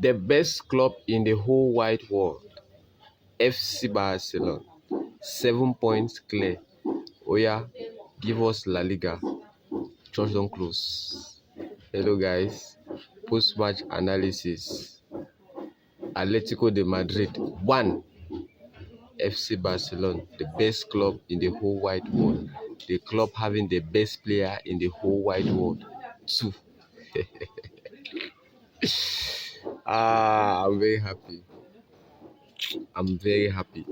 The best club in the whole wide world, FC Barcelona, 7 points clear. Oh yeah, give us La Liga. Church don't close. Hello guys, post-match analysis. Athletico de Madrid 1, FC Barcelona, the best club in the whole wide world. The club having the best player in the whole wide world 2. I'm very happy. I'm very happy.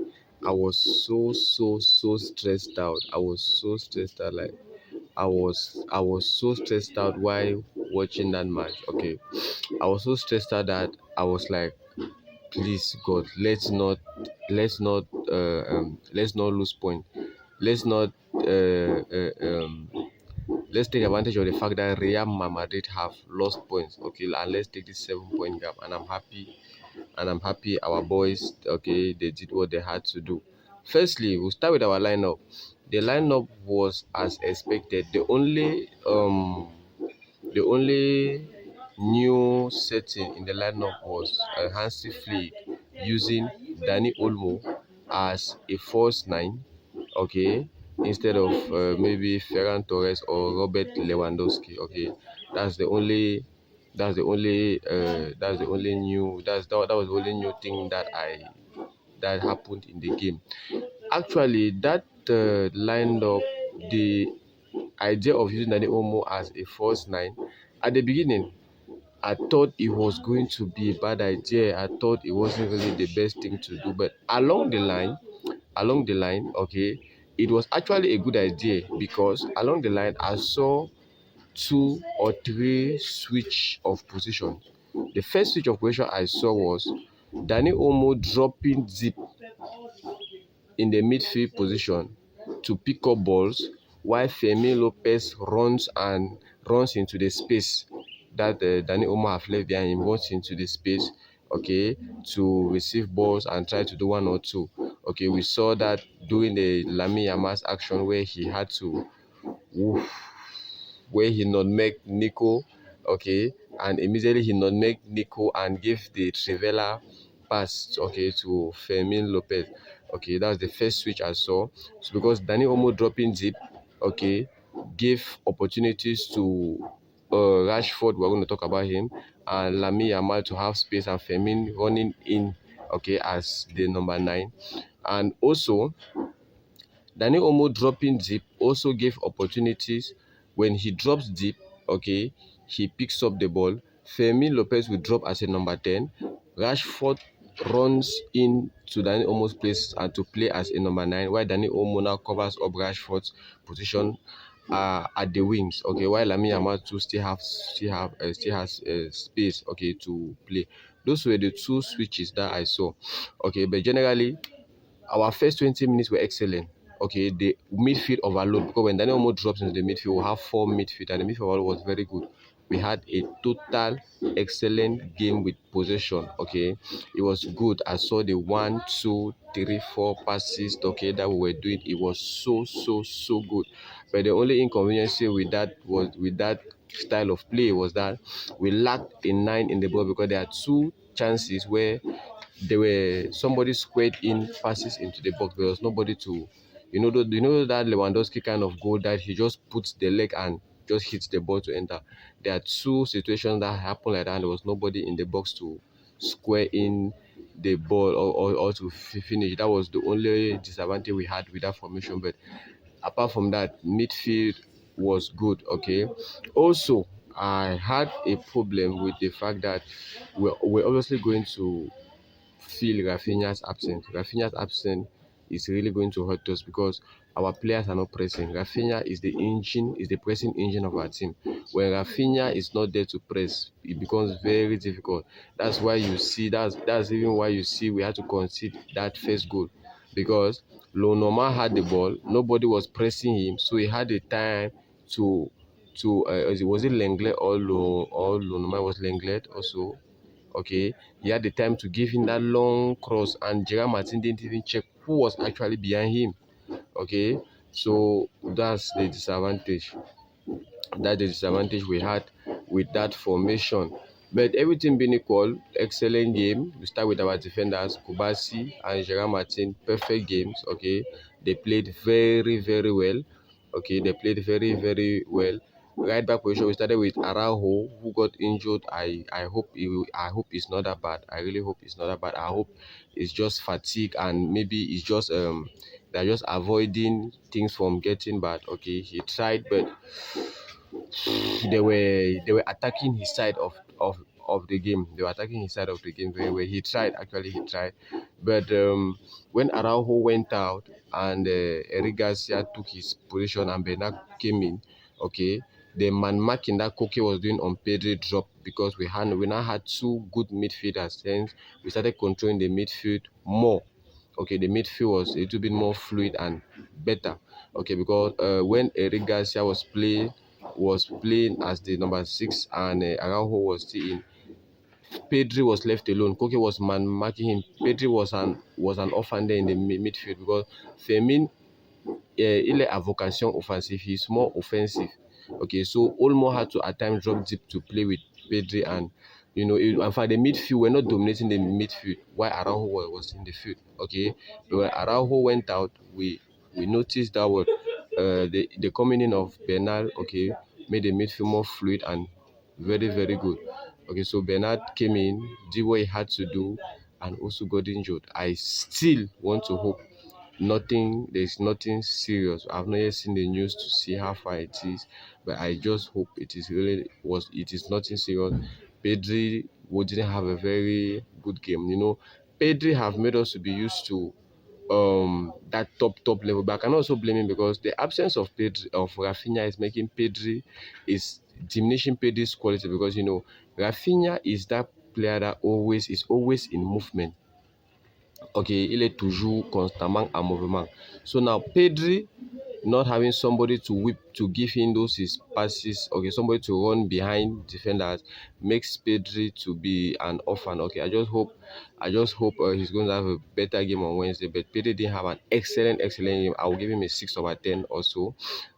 I was so stressed out. I was so stressed out. Like I was so stressed out while watching that match. Okay, I was so stressed out that I was like, please God, let's not lose point. Let's not let's take advantage of the fact that Real Madrid have lost points. Okay, and let's take this 7 point gap. And I'm happy our boys, okay, they did what they had to do. Firstly, we'll start with our lineup. The lineup was as expected. The only new setting in the lineup was Hansi Flick using Dani Olmo as a false nine, okay, instead of maybe Ferran Torres or Robert Lewandowski. Okay, that's the only that was the only new thing that happened in the game. Actually, that lined up the idea of using Dani Olmo as a false nine. At the beginning, I thought it was going to be a bad idea. I thought it wasn't really the best thing to do. But along the line, okay, it was actually a good idea because along the line I saw 2 or 3 switch of position. The first switch of position I saw was Dani Olmo dropping deep in the midfield position to pick up balls while Femi Lopez runs into the space that Dani Olmo have left behind him, runs into the space, okay, to receive balls and try to do 1 or 2. Okay, we saw that during the Lamine Yamal's action where he had to, woof, where he nutmeg Nico, okay, and immediately he nutmeg Nico and gave the Trivela pass, okay, to Fermin Lopez. Okay, that's the first switch I saw. So because Dani Olmo dropping deep, okay, gave opportunities to Rashford, we're going to talk about him, and Lamine Yamal to have space, and Fermin running in, okay, as the number 9. And also, Dani Olmo dropping deep also gave opportunities. When he drops deep, okay, he picks up the ball. Fermin Lopez will drop as a number 10. Rashford runs in to Dani Olmo's place and to play as a number 9, while Dani Olmo now covers up Rashford's position at the wings. Okay, while Lamine Yamal too still has space, okay, to play. Those were the 2 switches that I saw. Okay, but generally our first 20 minutes were excellent. Okay, the midfield overload, because when Daniel Mo drops into the midfield, we'll have 4 midfield, and the midfield overload was very good. We had a total excellent game with possession. Okay, it was good. I saw the 1, 2, 3, 4 passes, okay, that we were doing. It was so good. But the only inconvenience with that style of play was that we lacked a 9 in the ball, because there are 2 chances where somebody squared in passes into the box. There was nobody to, that Lewandowski kind of goal that he just puts the leg and just hits the ball to enter. There are 2 situations that happen like that, and there was nobody in the box to square in the ball or to finish. That was the only disadvantage we had with that formation. But apart from that, midfield was good. Okay, also I had a problem with the fact that we're obviously going to feel Rafinha's absence. Rafinha's absence is really going to hurt us because our players are not pressing. Rafinha is the pressing engine of our team. When Rafinha is not there to press, it becomes very difficult. That's why you see that's even why you see we had to concede that first goal, because Lonoma had the ball, nobody was pressing him, so he had the time to was it Lenglet or Lonoma? Was Lenglet also? Okay, he had the time to give him that long cross, and Gerard Martin didn't even check who was actually behind him. Okay, so that's the disadvantage. That's the disadvantage we had with that formation. But everything being equal, excellent game. We start with our defenders, Kubasi and Gerard Martin. Perfect games. Okay, they played very, very well. Okay, they played very, very well. Right back position, we started with Araujo, who got injured. I hope it's not that bad. I really hope it's not that bad. I hope it's just fatigue and maybe it's just they're just avoiding things from getting bad. Okay, he tried, but they were attacking his side of the game. They were attacking his side of the game very well. He tried, but when Araujo went out and Eric Garcia took his position and Bernard came in, okay, the man marking that Koke was doing on Pedri dropped because we now had two good midfielders. Hence, we started controlling the midfield more. Okay, the midfield was a little bit more fluid and better. Okay, because when Eric Garcia was playing as the number six and Araujo was still in, Pedri was left alone. Koke was man marking him. Pedri was an offender in the midfield because Fermin il est à vocation offensive. He's more offensive. Okay, so Olmo had to at times drop deep to play with Pedri and and for the midfield, we're not dominating the midfield while Araujo was in the field. Okay, but when Araujo went out, we noticed that the coming in of Bernal, okay, made the midfield more fluid and very, very good. Okay, so Bernard came in, did what he had to do, and also got injured. I still want to hope there's nothing serious. I've not yet seen the news to see how far it is, but I just hope it is nothing serious. Pedri didn't have a very good game. Pedri have made us to be used to that top level. But I can also blame him because the absence of Rafinha is making Pedri is diminishing Pedri's quality because Rafinha is that player that is always in movement. Ok, il est toujours constamment en mouvement. So now Pedri not having somebody to give him those his passes, okay, somebody to run behind defenders makes Pedri to be an orphan. Okay, I just hope he's going to have a better game on Wednesday. But Pedri didn't have an excellent game. I will give him a 6/10 or so.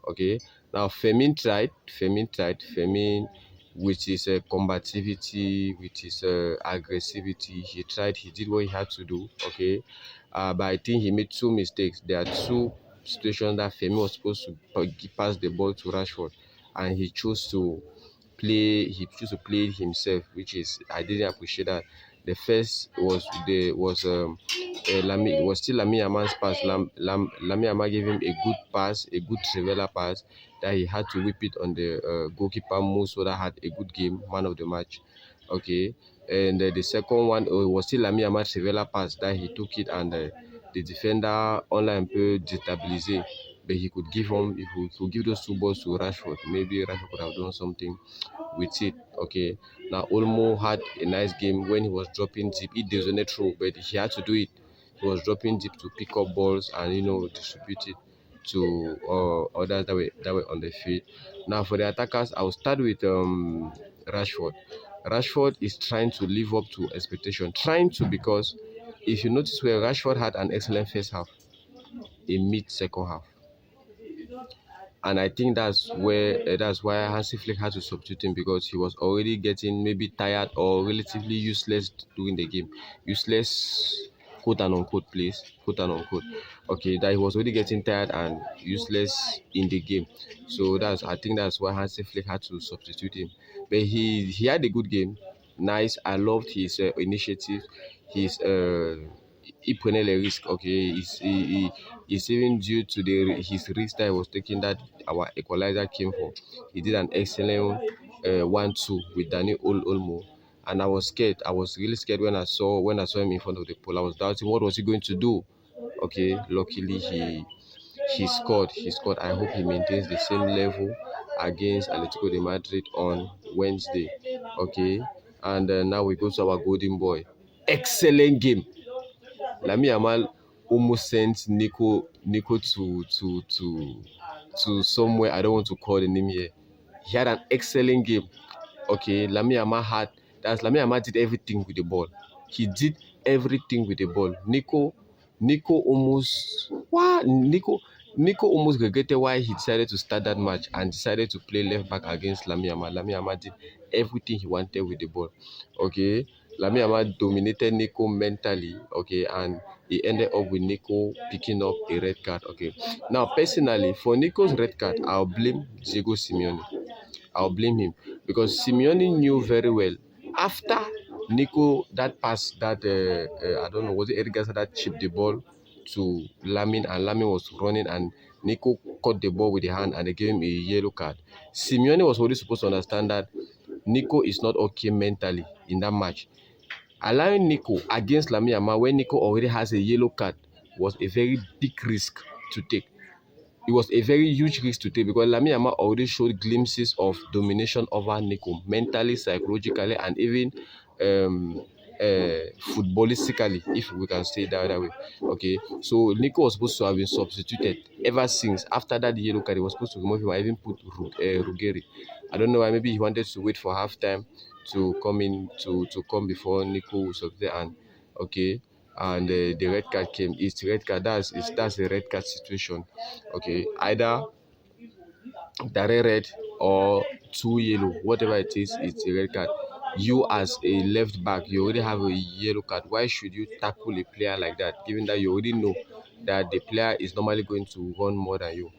Okay, now Fermin with his combativity, with his aggressivity. He did what he had to do. Okay, but I think he made two mistakes. There are two situations that Femi was supposed to pass the ball to Rashford, and he chose to play it himself, which is I didn't appreciate that. The first was still Lamine Yamal's pass. Lamine Yamal gave him a good pass, a good Trivela pass that he had to whip it on the goalkeeper. Muso that had a good game, man of the match. Okay, and the second one was still Lamine Yamal Trivela pass that he took it and the defender online peut déstabiliser. But he could give those two balls to Rashford. Maybe Rashford could have done something with it. Okay. Now Olmo had a nice game when he was dropping deep. It designated through, but he had to do it. He was dropping deep to pick up balls and distribute it to others that were on the field. Now for the attackers, I'll start with Rashford. Rashford is trying to live up to expectation. Trying to because if you notice where Rashford had an excellent first half, a mid second half. And I think that's why Hansi Flick had to substitute him because he was already getting maybe tired or relatively useless during the game. Useless, quote and unquote, please, quote and unquote. Okay, that he was already getting tired and useless in the game. So I think that's why Hansi Flick had to substitute him. But he had a good game. Nice. I loved his initiative. His he prenait les risques. Okay, it's even due to his risk that he was taking that our equalizer came from. He did an excellent 1-2 with Danny Olmo, and I was scared. I was really scared when I saw him in front of the pole. I was doubting what was he going to do. Okay, luckily he scored. He scored. I hope he maintains the same level against Athletico de Madrid on Wednesday. Okay, and now we go to our golden boy. Excellent game. Lamine Yamal almost sent Nico to somewhere I don't want to call the name here. He had an excellent game. Okay, Lamine Yamal did everything with the ball. He did everything with the ball. Nico almost what Nico almost regretted why he decided to start that match and decided to play left back against Lamine Yamal. Lamine Yamal did everything he wanted with the ball. Okay, Lamine Yamal dominated Nico mentally. Okay, and he ended up with Nico picking up a red card. Okay, now personally for Nico's red card, I'll blame Diego Simeone. I'll blame him because Simeone knew very well after Nico that pass that I don't know, was it Eric Garcia that chipped the ball to Lamin, and Lamin was running and Nico caught the ball with the hand and they gave him a yellow card. Simeone was already supposed to understand that Nico is not okay mentally in that match. Allowing Nico against Lamine Yamal when Nico already has a yellow card was a very big risk to take. It was a very huge risk to take because Lamine Yamal already showed glimpses of domination over Nico mentally, psychologically, and even um, footballistically, if we can say that way. Okay, so Nico was supposed to have been substituted ever since after that yellow card. He was supposed to remove him and even put Ruggeri. I don't know why. Maybe he wanted to wait for halftime to come in to come before Nico was substituted. And okay, and the red card came. It's red card. That's a red card situation. Okay, either direct red or two yellow, whatever it is, it's a red card. You as a left back, you already have a yellow card. Why should you tackle a player like that, given that you already know that the player is normally going to run more than you?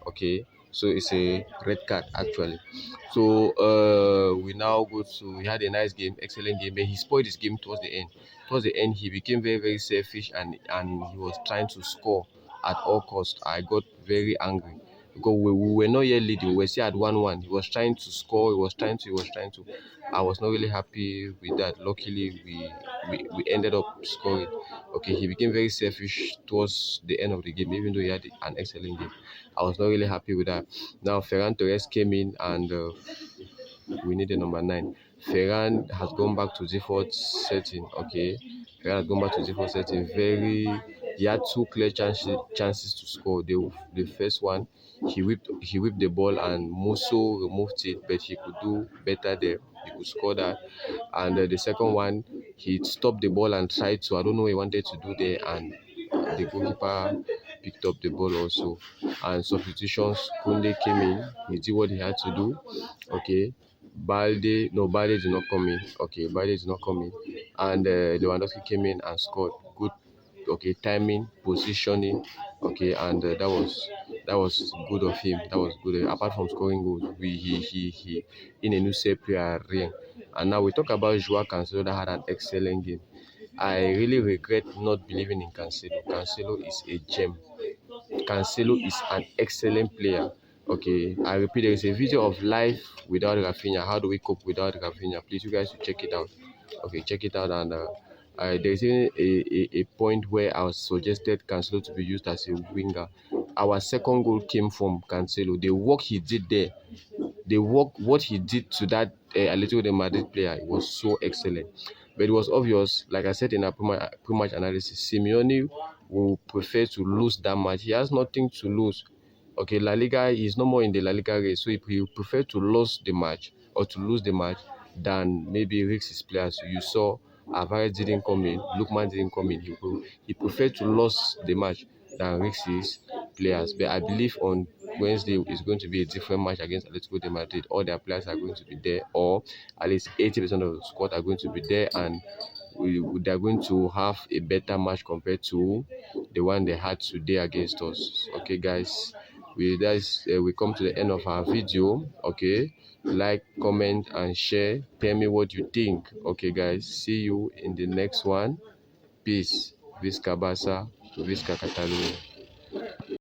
Okay, so it's a red card actually. So we now go to, he had a nice game, excellent game, but he spoiled his game towards the end. Towards the end he became very very selfish, and he was trying to score at all costs. I got very angry because we were not yet leading, we were still at 1-1. He was trying to score, he was trying to. I was not really happy with that. Luckily we ended up scoring. Okay, he became very selfish towards the end of the game, even though he had an excellent game. I was not really happy with that. Now Ferran Torres came in and we need a number 9. Ferran has gone back to default setting. Okay, Ferran has gone back to default setting. He had two clear chances to score. The first one, he whipped the ball and Musso removed it, but he could do better there. He could score that. And the second one, he stopped the ball and tried to, I don't know what he wanted to do there, and the goalkeeper picked up the ball also. And substitutions, Kunde came in, he did what he had to do. Okay, Balde did not come in. Okay, Balde did not come in, and Lewandowski came in and scored. Good, okay, timing, positioning. Okay, and that was good of him. That was good. Apart from scoring goals, he in a new player rien. And now we talk about Joao Cancelo that had an excellent game. I really regret not believing in Cancelo. Cancelo is a gem. Cancelo is an excellent player. Okay, I repeat, there is a video of life without Rafinha. How do we cope without Rafinha? Please, you guys should check it out. Okay, check it out. And there's even a point where I suggested Cancelo to be used as a winger. Our second goal came from Cancelo. The work he did there, what he did to that Athletico de Madrid player, it was so excellent. But it was obvious, like I said in our pre-match analysis, Simeone will prefer to lose that match. He has nothing to lose. Okay, La Liga is no more in the La Liga race, so he will prefer to lose the match than maybe risk his players. You saw Alvarez didn't come in, Lookman didn't come in. He preferred to lose the match than risk his players. But I believe on Wednesday is going to be a different match against Atletico de Madrid. All their players are going to be there, or at least 80% of the squad are going to be there, and they're going to have a better match compared to the one they had today against us. Okay, guys, we come to the end of our video. Okay, like, comment, and share. Tell me what you think. Okay, guys, see you in the next one. Peace. Visca Barça, Visca Catalonia.